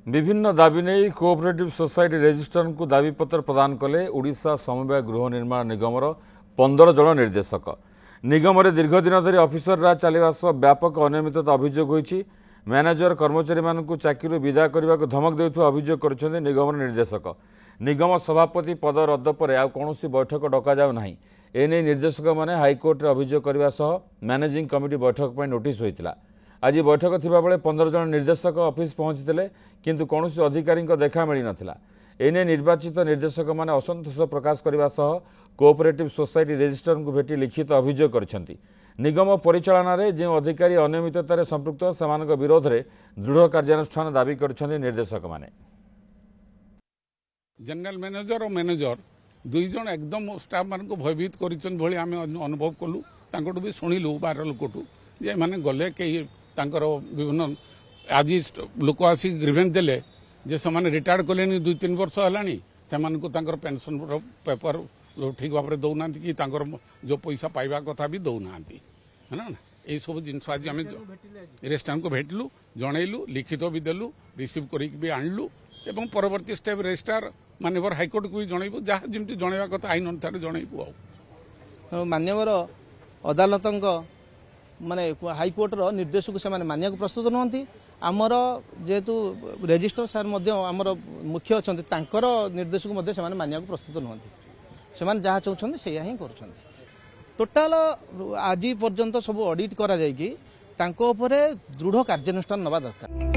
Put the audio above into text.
विभिन्न दाबी नहीं कोऑपरेटिव सोसाइटी रेजिस्ट्रार को दाबीपत्र प्रदान कले ओडिशा समवाय गृह निर्माण निगमर 15 जन निर्देशक। निगम में दीर्घ दिन धरी ऑफिसर राज चलवा सह व्यापक अनियमितता अभियोग होती। मैनेजर कर्मचारी मानू चाकरी विदा करने को धमक देउथुवा अभियोग कर निगम निर्देशक। निगम सभापति पद रद्द पर आउ कौन बैठक डक जाऊ ना। एने निर्देशक मैंने हाइकोर्ट में अभियोग करने सह मैनेजिंग कमिटी बैठक पर नोटिस होता। आज बैठक थिबा बेले 15 जन निर्देशक ऑफिस पहुंचते किंतु कौन अधिकारी देखा मिल नाला। एने निर्वाचित निर्देशक मैंने असंतोष प्रकाश करने सह कोऑपरेटिव सोसाइटी रेजिस्ट्रार को भेटी लिखित अभियोग कर निगम परिचालन में जो अधिकारी अनियमिततार संपृक्त से विरोध में दृढ़ कार्यानुष्ठान दाबी कर निर्देशक मैंने। जनरल मैनेजर और मैनेजर दुई जन एकदम स्टाफ मान को भयभीत कर अनुभव कलु भी शुणिलु बाहर लोकठू जे माने गले कई विभिन्न आज लोक आसिक ग्रीवेंस देले जे से रिटायर्ड कले 2-3 वर्ष है पेंशन पेपर ठीक भाव में दौना कि जो पैसा पाइबा कथा भी दौना है ना यही सब जिन आज आम रेजिस्ट्रार को भेटलु जनइलु लिखित भी देलु रिसीव कर आणलु एवं परवर्ती स्टेप रेजिस्ट्रार माननीय हाइकोर्ट को भी जनइबु जहाँ जमी जनवा कथा आईन अनुसार जनइबु आ माननीय अदालत माने हाइकोर्टर निर्देश को मानिया प्रस्तुत नुहति आमर जेहेतु रेजिस्ट्रार सार आमर मुख्य अच्छा निर्देश को मानिया प्रस्तुत नुहति से जहाँ चाहते से हिं कर टोटाल आज पर्यंत सब ऑडिट करा जायकि दृढ़ कार्यानुष्ठान नवा दरकार।